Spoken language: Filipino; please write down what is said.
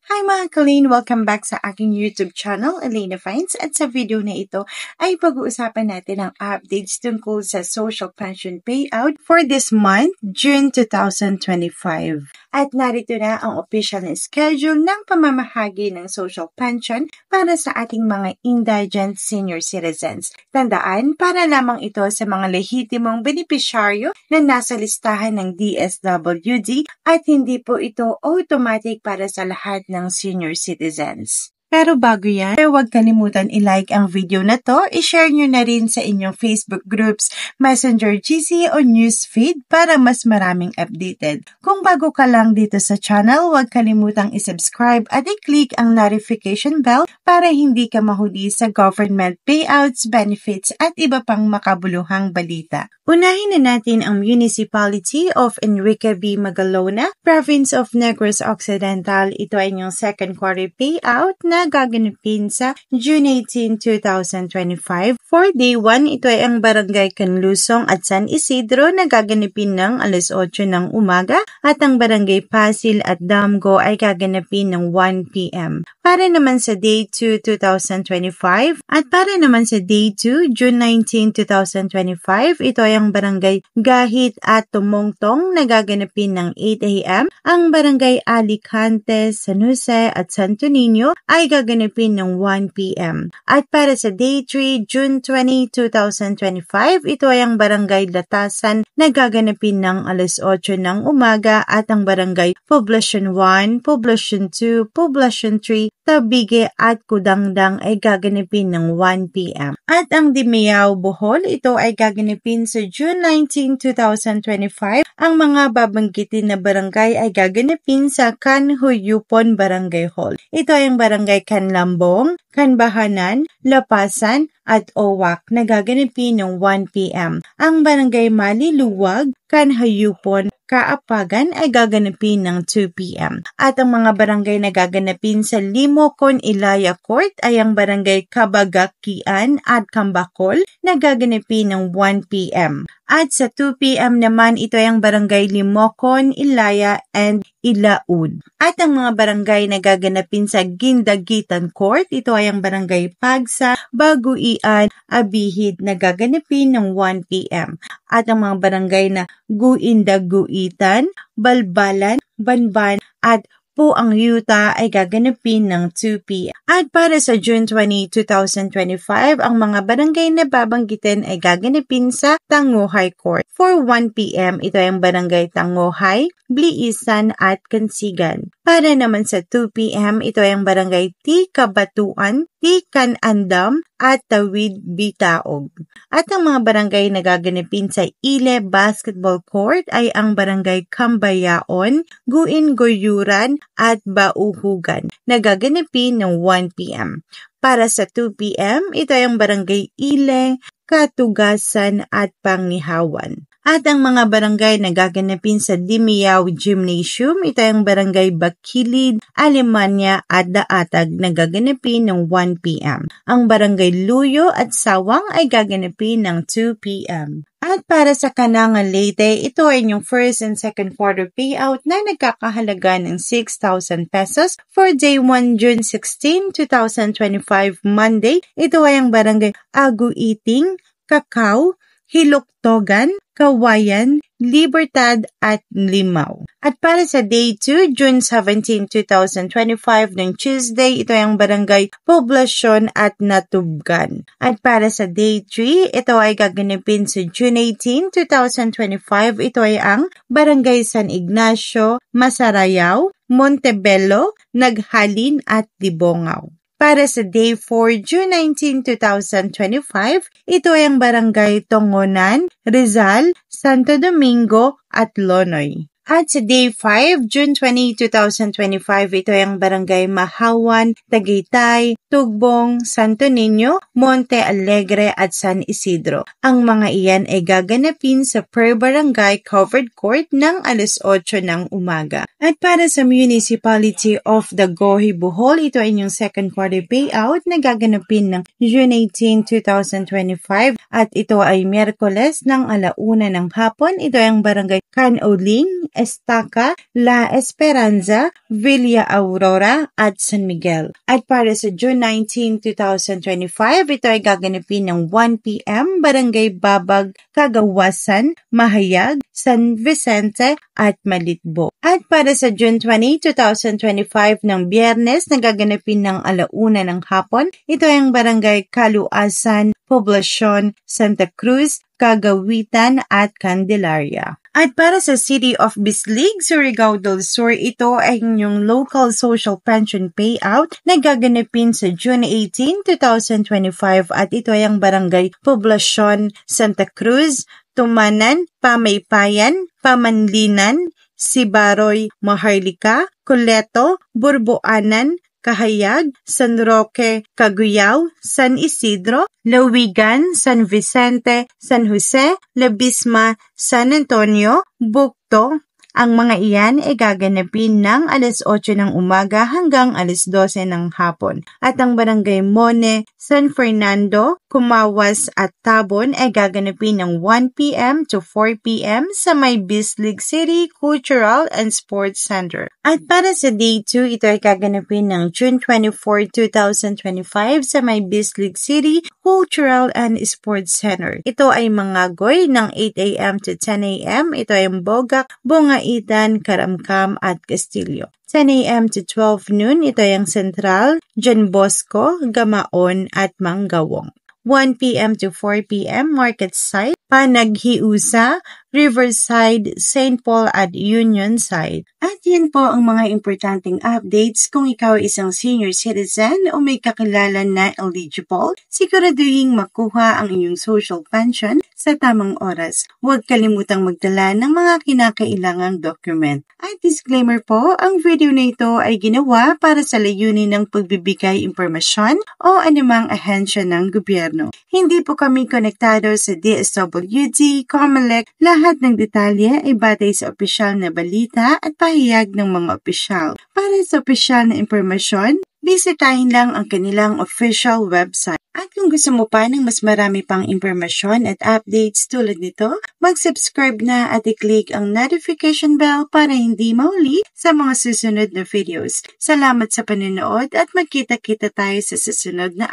Hi mga Kalin! Welcome back sa aking YouTube channel, Elena Finds. At sa video na ito ay pag-uusapan natin ang updates tungkol sa social pension payout for this month, June 2025. At narito na ang official na schedule ng pamamahagi ng social pension para sa ating mga indigent senior citizens. Tandaan, para lamang ito sa mga lehitimong benepisyaryo na nasa listahan ng DSWD at hindi po ito automatic para sa lahat ng senior citizens. Pero bago yan, huwag kalimutan i-like ang video na to, i-share nyo na rin sa inyong Facebook groups, Messenger GC o Newsfeed para mas maraming updated. Kung bago ka lang dito sa channel, huwag kalimutang i-subscribe at i-click ang notification bell para hindi ka mahuli sa government payouts, benefits at iba pang makabuluhang balita. Unahin na natin ang Municipality of Enrique V. Magalona, Province of Negros Occidental. Ito ay inyong second quarter payout na gaganapin sa June 18, 2025. For day 1, ito ay ang Barangay Canlusong at San Isidro na gaganapin ng alas 8 ng umaga at ang Barangay Pasil at Damgo ay gaganapin ng 1 p.m. Para naman sa day 2, 2025 at para naman sa day 2, June 19, 2025, ito ay ang Barangay Gahit at Tumongtong na gaganapin ng 8 a.m. Ang Barangay Alicante, San Jose at Santo Niño ay gaganapin ng 1 p.m. At para sa day 3, June 20, 2025, ito ay ang Barangay Latasan na gaganapin ng alas 8 ng umaga at ang Barangay Poblacion 1, Poblacion 2, Poblacion 3, Tabige at Kudangdang ay gaganapin ng 1 p.m. At ang Dimayao, Bohol, ito ay gaganapin sa June 19, 2025. Ang mga babanggitin na barangay ay gaganapin sa Kanhuyupon Barangay Hall. Ito ay ang Barangay Kanlambong, Kanbahanan, Lapasan at Owak na gaganapin ng 1 p.m. Ang Barangay Maliluwag, Kanhayupon, Kaapagan ay gaganapin ng 2 p.m. At ang mga barangay na gaganapin sa Limokon, Ilaya Court ay ang Barangay Kabagakian at Kambakol na gaganapin ng 1 p.m. At sa 2 p.m. naman ito ay ang Barangay Limokon, Ilaya and Ilaud. At ang mga barangay na gaganapin sa Gindagitan Court, ito ay ang Barangay Pagsa, Baguian, Abihid na gaganapin ng 1 p.m. At ang mga barangay na Guindaguitan, Balbalan, Banban at Puang Yuta ay gaganapin ng 2 p.m. At para sa June 20, 2025, ang mga barangay na babanggitin ay gaganapin sa Tanguhay Court. For 1 p.m., ito ay ang Barangay Tanguhay, Bliisan at Kansigan. Para naman sa 2 p.m., ito ay ang Barangay Tikabatuan, Tikanandam at Tawid Bitaog. At ang mga barangay na gaganapin sa Ile Basketball Court ay ang Barangay Kambayaon, Guingoyuran at Bauhugan na gaganapin ng 1 p.m. Para sa 2 p.m., ito ay ang Barangay Ile, Katugasan at Pangihawan. At ang mga barangay na gaganapin sa Dimayao Gymnasium, ito ay ang Barangay Bakilid, Alemania at Daatag na gaganapin ng 1 p.m. Ang Barangay Luyo at Sawang ay gaganapin ng 2 p.m. At para sa Canangan Leyte, ito ay inyong first and second quarter payout na nagkakahalaga ng 6,000 pesos for day 1 June 16, 2025 Monday. Ito ay ang Barangay Aguiting, Kakao, Hiloktogan, Kawayan, Libertad at Limao. At para sa day 2, June 17, 2025 ng Tuesday, ito ay ang Barangay Poblacion at Natubgan. At para sa day 3, ito ay gaganapin sa June 18, 2025. Ito ay ang Barangay San Ignacio, Masarayao, Montebello, Naghalin at Dibongao. Para sa day 4, June 19, 2025, ito ay ang Barangay Tongonan, Rizal, Santo Domingo at Lonoy. At sa day 5, June 20, 2025, ito ay ang Barangay Mahawan, Tagaytay, Tugbong, Santo Niño, Monte Alegre at San Isidro. Ang mga iyan ay gaganapin sa per barangay covered court ng alas 8 ng umaga. At para sa Municipality of Dagohoy, Bohol, ito ay inyong second quarter payout na gaganapin ng June 18, 2025 at ito ay Miyerkules ng 1:00 ng hapon. Ito ay ang Barangay Canauling, Estaca, La Esperanza, Villa Aurora at San Miguel. At para sa June 19, 2025, ito ay gaganapin ng 1 p.m. Barangay Babag, Cagawasan, Mahayag, San Vicente at Malitbo. At para sa June 20, 2025 ng Biyernes na gaganapin ng 1:00 ng hapon, ito ay ang Barangay Caluasan, Poblacion, Santa Cruz, Cagawitan at Candelaria. At para sa City of Bislig, Surigao del Sur, ito ay inyong local social pension payout na gaganapin sa June 18, 2025 at ito ay ang Barangay Poblacion, Santa Cruz, Tumanan, Pamaypayan, Pamanlinan, Sibaroy, Maharlika, Coleto, Burboanan, Kahayag, San Roque, Caguyao, San Isidro, Lawigan, San Vicente, San Jose, Labisma, San Antonio, Bukto. Ang mga iyan ay gaganapin ng 8:00 ng umaga hanggang 12:00 ng hapon. At ang Barangay Mone, San Fernando, Kumawas at Tabon ay gaganapin ng 1 p.m. to 4 p.m. sa may Bislig City Cultural and Sports Center. At para sa Day 2, ito ay gaganapin ng June 24, 2025 sa may Bislig City Cultural and Sports Center. Ito ay Mangagoy ng 8 a.m. to 10 a.m. Ito ay Bogak, Bungaitan, Karamkam at Castillo. 10 a.m. to 12 noon, ito ay ang Central, John Bosco, Gamaon at Manggawong. 1 p.m. to 4 p.m. Market Site, Panaghiusa, Riverside, St. Paul at Union Side. At yan po ang mga importanteng updates kung ikaw ay isang senior citizen o may kakilala na eligible, siguraduhin makuha ang inyong social pension sa tamang oras. Huwag kalimutang magdala ng mga kinakailangang document. At disclaimer po, ang video na ito ay ginawa para sa layunin ng pagbibigay impormasyon o anumang ahensya ng gobyerno. Hindi po kami konektado sa DSWD, COMELEC, lahat ng detalye ay batay sa opisyal na balita at pahayag ng mga opisyal. Para sa opisyal na impormasyon, bisitahin lang ang kanilang official website. At kung gusto mo pa ng mas marami pang impormasyon at updates tulad nito, mag-subscribe na at i-click ang notification bell para hindi mahuli sa mga susunod na videos. Salamat sa panonood at magkita-kita tayo sa susunod na